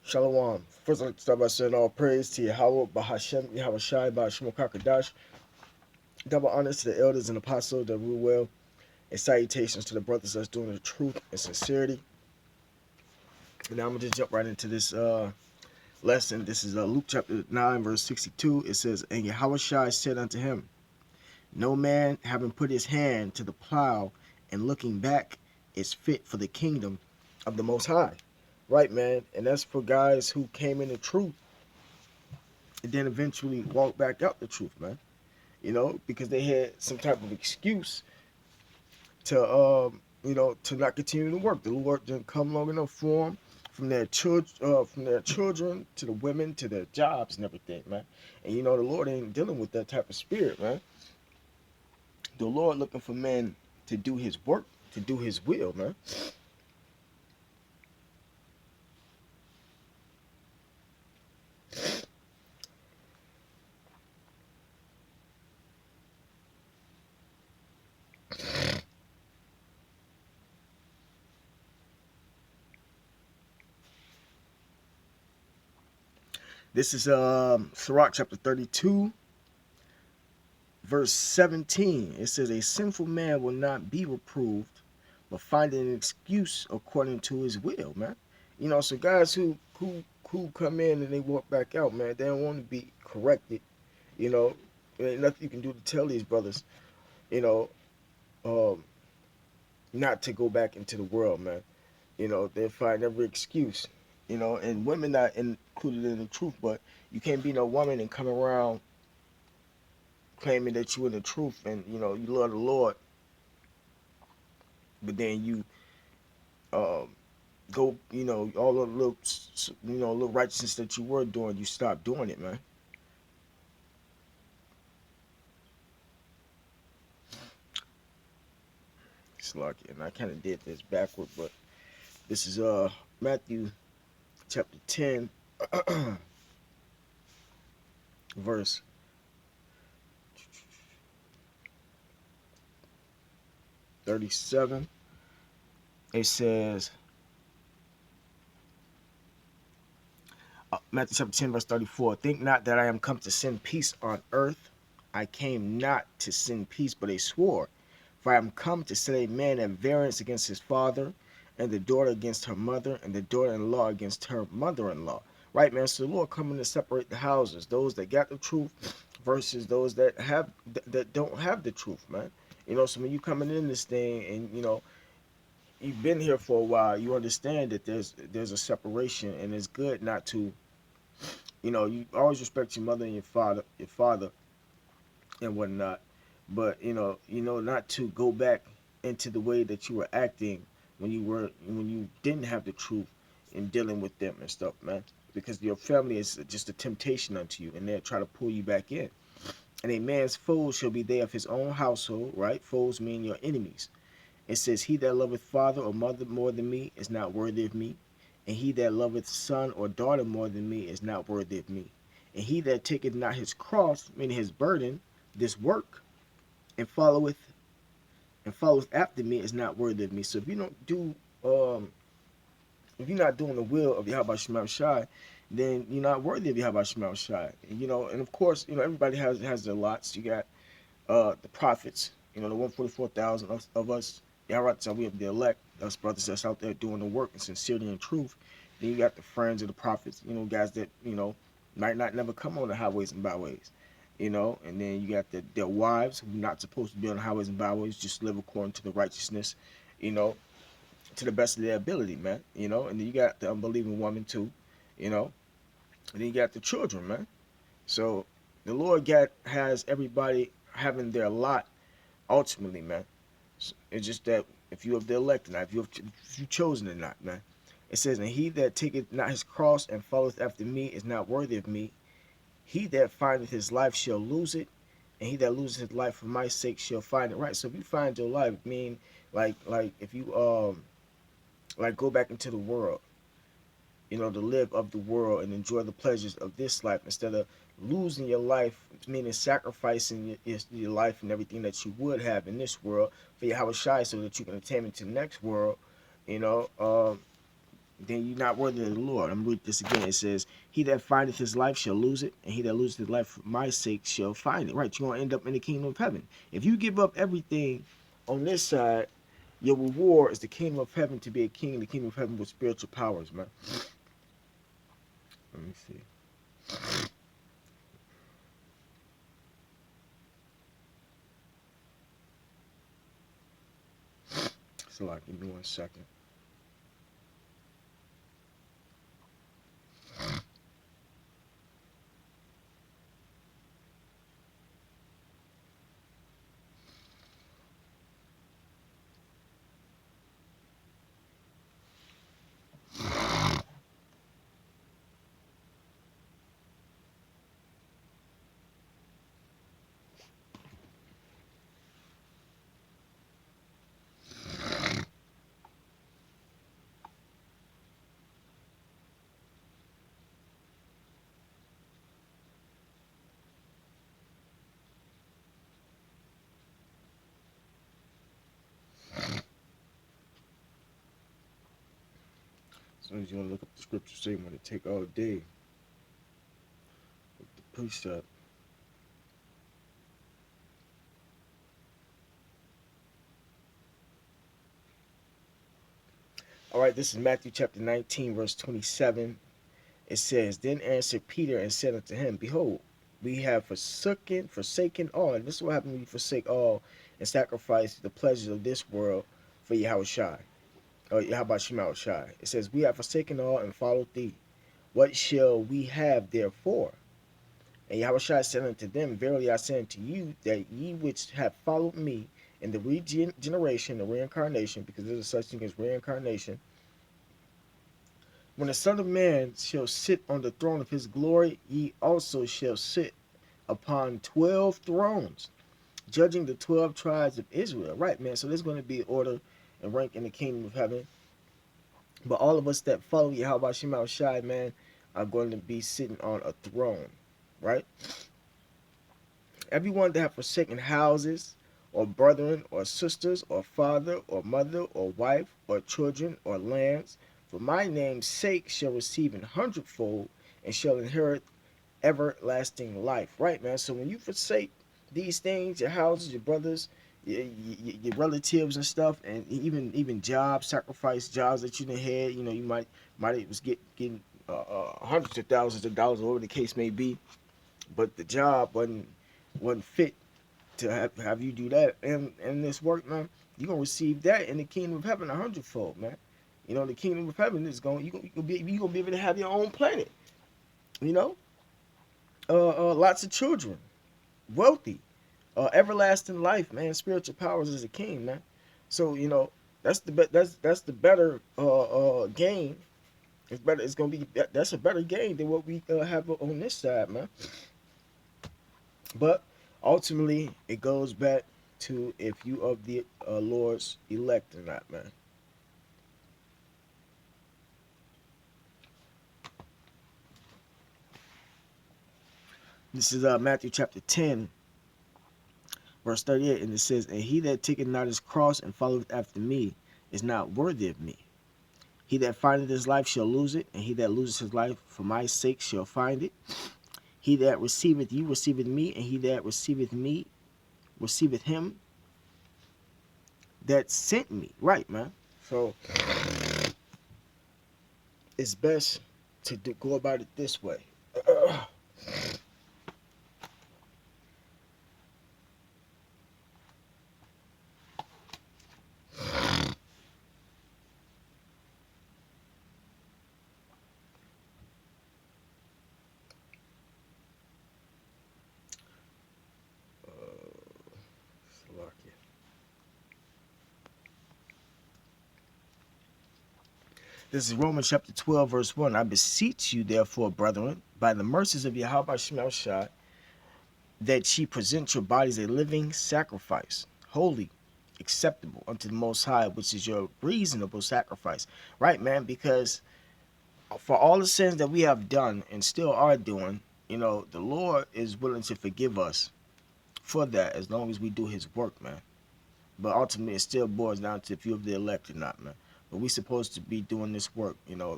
Shalom. First, I'd like to start by saying all praise to Yahweh, Bahashem, Yahweh Shai, Bahashim Kakadash. Double honors to the elders and apostles that rule well, and salutations to the brothers that's doing the truth and sincerity. And now I'm going to just jump right into this lesson. This is Luke chapter 9, verse 62. It says, And Yahweh Shai said unto him, No man, having put his hand to the plow and looking back, is fit for the kingdom of the Most High. Right, man. And that's for guys who came in the truth and then eventually walked back out the truth, man. Because they had some type of excuse to, to not continue to work. The Lord didn't come long enough for them, from their children to the women to their jobs and everything, man. And the Lord ain't dealing with that type of spirit, man. The Lord looking for men to do His work, to do His will, man. This is Sirach chapter 32, verse 17. It says, A sinful man will not be reproved, but finding an excuse according to his will, man. So guys who come in and they walk back out, man, they don't want to be corrected. There ain't nothing you can do to tell these brothers, you know, um, not to go back into the world, man. They find every excuse, and women not included in the truth, but you can't be no woman and come around claiming that you in the truth and you love the Lord, but then you um go, all the little, little righteousness that you were doing, you stop doing it, man. It's lucky, and I kind of did this backward, but this is Matthew chapter 10, verse 37. It says, Matthew chapter 10, verse 34. Think not that I am come to send peace on earth. I came not to send peace, but a sword. For I am come to set a man at variance against his father, and the daughter against her mother, and the daughter-in-law against her mother-in-law. Right, man? So the Lord coming to separate the houses, those that got the truth versus those that don't have the truth, man. So when you coming in this thing and you've been here for a while, you understand that there's a separation, and it's good not to, you always respect your mother and your father and whatnot, but not to go back into the way that you were acting when you didn't have the truth in dealing with them and stuff, man. Because your family is just a temptation unto you, and they'll try to pull you back in. And a man's foes shall be they of his own household, right? Foes mean your enemies. It says, He that loveth father or mother more than me is not worthy of me. And he that loveth son or daughter more than me is not worthy of me. And he that taketh not his cross, meaning his burden, this work, and followeth after me is not worthy of me. So if you don't do if you're not doing the will of Yahweh Shema Shai, then you're not worthy of Yahweh Shema Shai. And of course, everybody has their lots. You got the prophets, the 144,000 of us, Yahweh, so we have the elect, us brothers that's out there doing the work in sincerity and truth. Then you got the friends of the prophets, guys that, might not never come on the highways and byways, and then you got their wives who are not supposed to be on the highways and byways, just live according to the righteousness, you know, to the best of their ability, man, and then you got the unbelieving woman too, you know, and then you got the children, man. So the Lord has everybody having their lot ultimately, man. It's just that if you have the elect or not, if you chosen or not, man. It says, And he that taketh not his cross and followeth after me is not worthy of me. He that findeth his life shall lose it, and he that loses his life for my sake shall find it. Right. So if you find your life, mean like if you like go back into the world, to live of the world and enjoy the pleasures of this life instead of losing your life, meaning sacrificing your life and everything that you would have in this world for Yahweh Shai so that you can attain into the next world, you know, um, then you're not worthy of the Lord. I'm gonna read this again. It says, "He that findeth his life shall lose it, and he that loseth his life for my sake shall find it." Right, you're gonna end up in the kingdom of heaven. If you give up everything on this side, your reward is the kingdom of heaven, to be a king in the kingdom of heaven with spiritual powers, man. Let me see. So, like, give me 1 second. So you're gonna look up the scripture, say, when it take all day with the precept. All right, this is Matthew chapter 19, verse 27. It says, "Then answered Peter and said unto him, Behold, we have forsaken all." And this is what happens when you forsake all and sacrifice the pleasures of this world for Yahweh Shai. Or how about Shema Shai? It says, "We have forsaken all and followed thee. What shall we have therefore?" And Yahweh Shai said unto them, "Verily I say unto you, that ye which have followed me in the regeneration, the reincarnation, because there's a such thing as reincarnation, when the Son of Man shall sit on the throne of his glory, ye also shall sit upon 12 thrones, judging the 12 tribes of Israel." Right, man. So there's going to be order and rank in the kingdom of heaven. But all of us that follow Yahweh Shema Shai, man, are going to be sitting on a throne, right? Everyone that have forsaken houses, or brethren, or sisters, or father, or mother, or wife, or children, or lands, for my name's sake shall receive an hundredfold, and shall inherit everlasting life. Right, man. So when you forsake these things, your houses, your brothers, your relatives and stuff, and even jobs, sacrifice jobs that you done had, you might was getting hundreds of thousands of dollars, whatever the case may be, but the job wasn't fit to have you do that and this work, man. You're gonna receive that in the kingdom of heaven a hundredfold, man. The kingdom of heaven is going. You gonna be able to have your own planet. You know, lots of children, wealthy, everlasting life, man. Spiritual powers as a king, man. So that's the better game. It's better. It's gonna be that's a better game than what we have on this side, man. But ultimately, it goes back to if you of the Lord's elect or not, man. This is Matthew chapter 10, verse 38, and it says, "And he that taketh not his cross and followeth after me is not worthy of me. He that findeth his life shall lose it, and he that loses his life for my sake shall find it. He that receiveth you receiveth me, and he that receiveth me receiveth him that sent me." Right, man. So it's best to go about it this way. This is Romans chapter 12, verse 1. "I beseech you, therefore, brethren, by the mercies of Yahweh Shema Shai, that ye present your bodies a living sacrifice, holy, acceptable unto the Most High, which is your reasonable sacrifice." Right, man? Because for all the sins that we have done and still are doing, the Lord is willing to forgive us for that as long as we do His work, man. But ultimately, it still boils down to if you're the elect or not, man. but we supposed to be doing this work,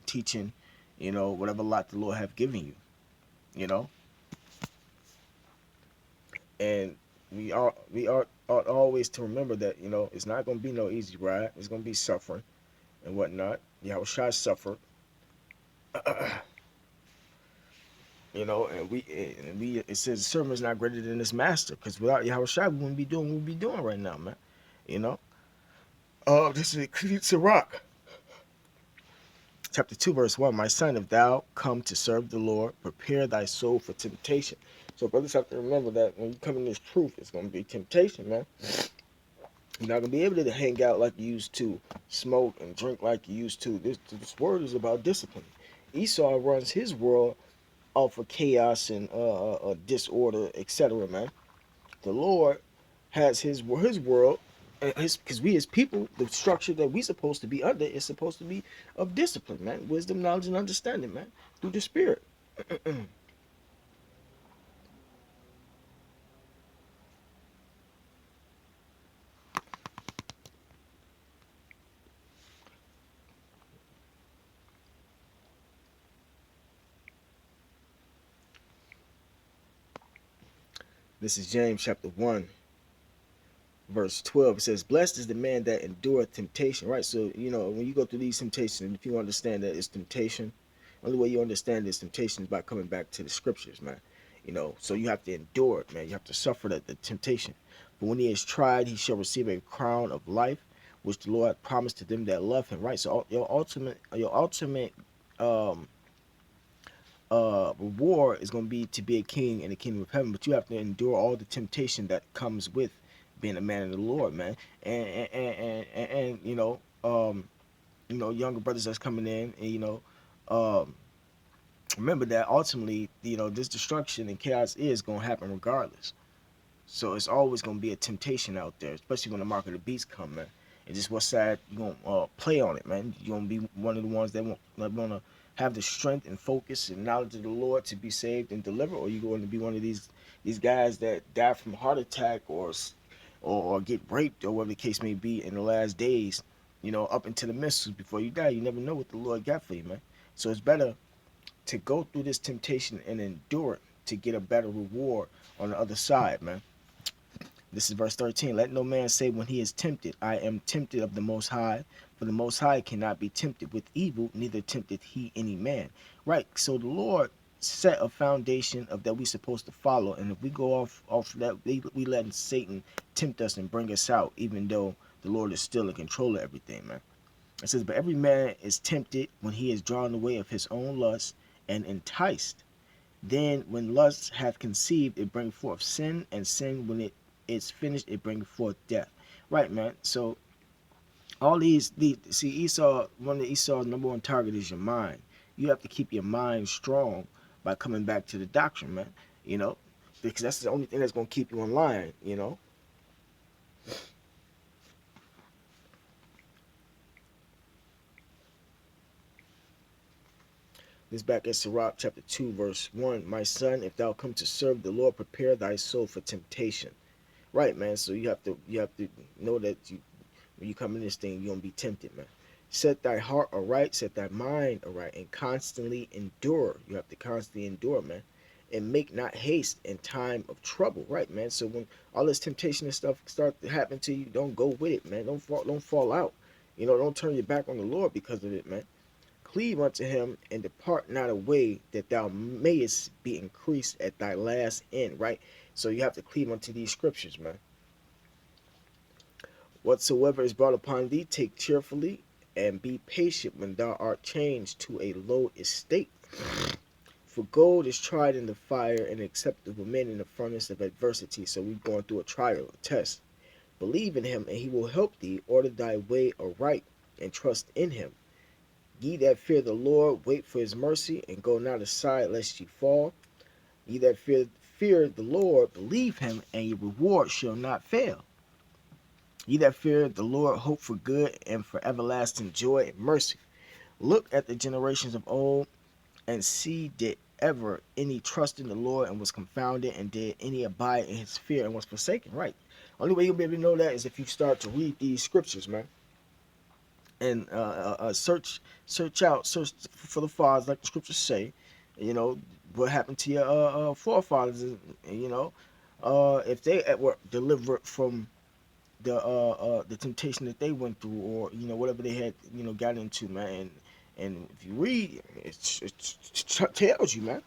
teaching, whatever lot the Lord have given you, you know, and we are ought always to remember that it's not gonna be no easy ride. It's gonna be suffering and whatnot. Yahushua suffered, and we it says the servant is not greater than his master, because without Yahushua we wouldn't be doing what we be doing right now, man. You know, this is Sirach, chapter 2, verse 1. My son, if thou come to serve the Lord, prepare thy soul for temptation. So brothers have to remember that when you come in this truth, it's gonna be temptation, man. You're not gonna be able to hang out like you used to, smoke and drink like you used to. This word is about discipline. Esau runs his world off of chaos and disorder, etc. Man, the Lord has his world, because we as people, the structure that we supposed to be under is supposed to be of discipline, man, wisdom, knowledge, and understanding, man, through the Spirit. This is James chapter 1, verse 12. It says, blessed is the man that endureth temptation. Right, so when you go through these temptations, if you understand that it's temptation, the only way you understand this temptation is by coming back to the scriptures, man. So you have to endure it, man. You have to suffer the temptation. But when he is tried, he shall receive a crown of life, which the Lord promised to them that love him. Right, so your ultimate um reward is going to be a king in the kingdom of heaven, but you have to endure all the temptation that comes with being a man of the Lord, man. And younger brothers that's coming in, and um, remember that ultimately, this destruction and chaos is going to happen regardless. So it's always gonna be a temptation out there, especially when the mark of the beast come, man. And just what side you gonna play on it, man. You gonna be one of the ones that wanna have the strength and focus and knowledge of the Lord to be saved and delivered, or you going to be one of these guys that die from heart attack or get raped or whatever the case may be in the last days, up into the missiles before you die. You never know what the Lord got for you, man. So it's better to go through this temptation and endure it to get a better reward on the other side, man. This is verse 13. Let no man say when he is tempted, I am tempted of the Most High, for the Most High cannot be tempted with evil, neither tempteth he any man. Right. So the Lord set a foundation of that we supposed to follow, and if we go off that, we letting Satan tempt us and bring us out, even though the Lord is still in control of everything, man. It says, but every man is tempted when he is drawn away of his own lust and enticed. Then when lust hath conceived, it bring forth sin, and sin when it is finished, it bring forth death. Right, man. So all these see Esau, one of Esau's number one target is your mind. You have to keep your mind strong by coming back to the doctrine, man. You know, because that's the only thing that's gonna keep you in line. This back at Sirach chapter 2, verse 1. My son, if thou come to serve the Lord, prepare thy soul for temptation. Right, man. So you have to know that when you come in this thing, you're gonna be tempted, man. Set thy heart aright, set thy mind aright, and constantly endure. You have to constantly endure, man. And make not haste in time of trouble, right, man? So when all this temptation and stuff start to happen to you, don't go with it, man. Don't fall out. Don't turn your back on the Lord because of it, man. Cleave unto him and depart not away, that thou mayest be increased at thy last end, right? So you have to cleave unto these scriptures, man. Whatsoever is brought upon thee, take cheerfully, and be patient when thou art changed to a low estate. For gold is tried in the fire, and acceptable men in the furnace of adversity. So we're going through a trial, a test. Believe in him, and he will help thee. Order thy way aright, and trust in him. Ye that fear the Lord, wait for his mercy, and go not aside lest ye fall. Ye that fear the Lord, believe him, and your reward shall not fail. Ye that fear the Lord, hope for good and for everlasting joy and mercy. Look at the generations of old, and see, did ever any trust in the Lord and was confounded, and did any abide in his fear and was forsaken? Right. Only way you'll be able to know that is if you start to read these scriptures, man. and search for the fathers, like the scriptures say. You know what happened to your forefathers, you know, if they were delivered from the temptation that they went through, or you know whatever they had, you know, got into, man. And if you read, it tells you, man.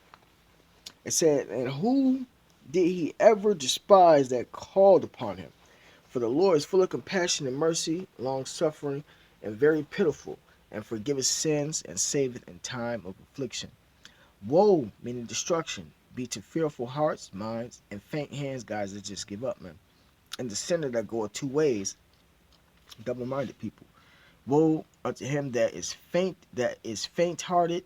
It said, and who did he ever despise that called upon him? For the Lord is full of compassion and mercy, long suffering, and very pitiful, and forgiveth sins and saveth in time of affliction. Woe, meaning destruction, be to fearful hearts, minds, and faint hands, guys that just give up, man. And the sinner that goeth two ways, double-minded people. Woe unto him that is faint-hearted,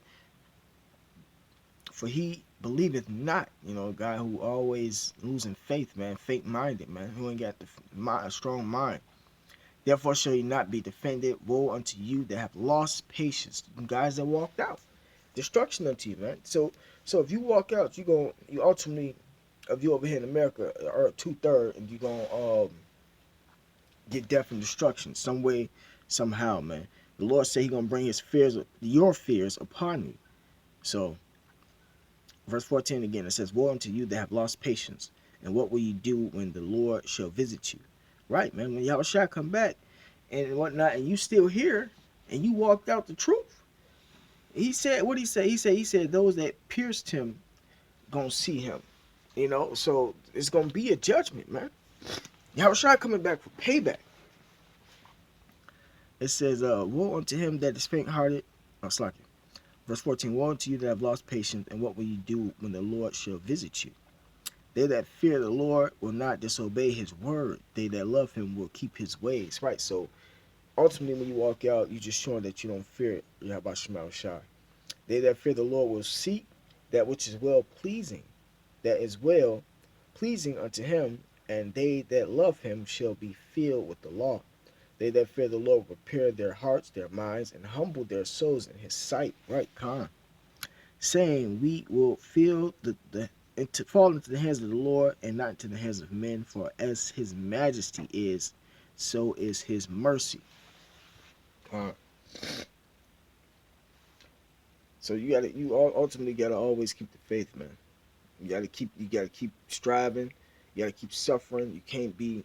for he believeth not. You know, a guy who always losing faith, man, faint-minded, man, who ain't got a strong mind. Therefore shall he not be defended. Woe unto you that have lost patience, guys that walked out. Destruction unto you, man. So if you walk out, you ultimately, if you over here in America, are 2/3, and you gonna get death and destruction some way, somehow, man. The Lord said he gonna bring his fears, your fears, upon you. So verse 14 again, it says, woe unto you that have lost patience, and what will you do when the Lord shall visit you? Right, man. When y'all shall come back and whatnot, and you still here, and you walked out the truth. He said, what he said? He said, those that pierced him gonna see him. You know, so it's gonna be a judgment, man. Yahushua coming back for payback. It says, woe unto him that is faint-hearted. Oh, slacking. Verse 14, woe unto you that have lost patience, and what will you do when the Lord shall visit you? They that fear the Lord will not disobey his word. They that love him will keep his ways. Right, so ultimately when you walk out, you're just showing that you don't fear Yahweh Shema Shai. They that fear the Lord will seek that which is well pleasing, that is well pleasing unto him, and they that love him shall be filled with the law. They that fear the Lord will prepare their hearts, their minds, and humble their souls in his sight. Right, Khan. Saying, we will feel and to fall into the hands of the Lord and not into the hands of men, for as his majesty is, so is his mercy. So you ultimately gotta always keep the faith, man. You gotta keep striving. You gotta keep suffering. You can't be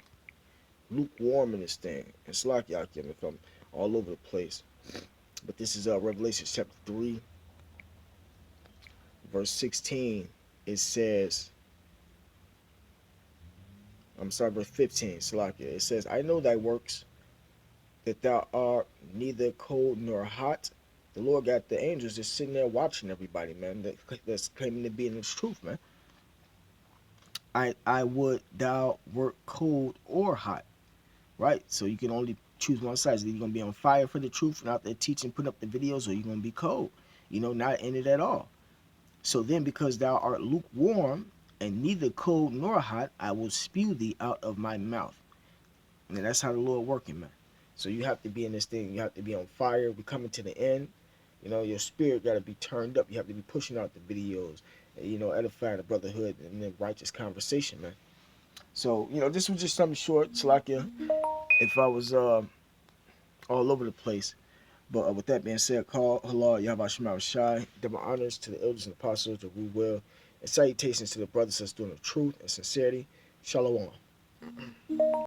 lukewarm in this thing. It's like y'all can if I'm all over the place. But this is Revelation chapter 3, verse 16. It says, I'm sorry, verse 15, Salakia. It says, I know thy works, that thou art neither cold nor hot. The Lord got the angels just sitting there watching everybody, man, that's claiming to be in this truth, man. I would thou wert cold or hot, right? So you can only choose one side. So you're going to be on fire for the truth and out there teaching, putting up the videos, or you're going to be cold, you know, not in it at all. So then, because thou art lukewarm and neither cold nor hot, I will spew thee out of my mouth. And that's how the Lord working, man. So you have to be in this thing. You have to be on fire. We're coming to the end. You know, your spirit got to be turned up. You have to be pushing out the videos, you know, edifying the brotherhood and then righteous conversation, man. So, you know, this was just something short, Salakia. If I was all over the place. But with that being said, call Halal Yahweh Shema Shai. Double honors to the elders and apostles of Wu Will. And salutations to the brothers that's doing the truth and sincerity. Shalom.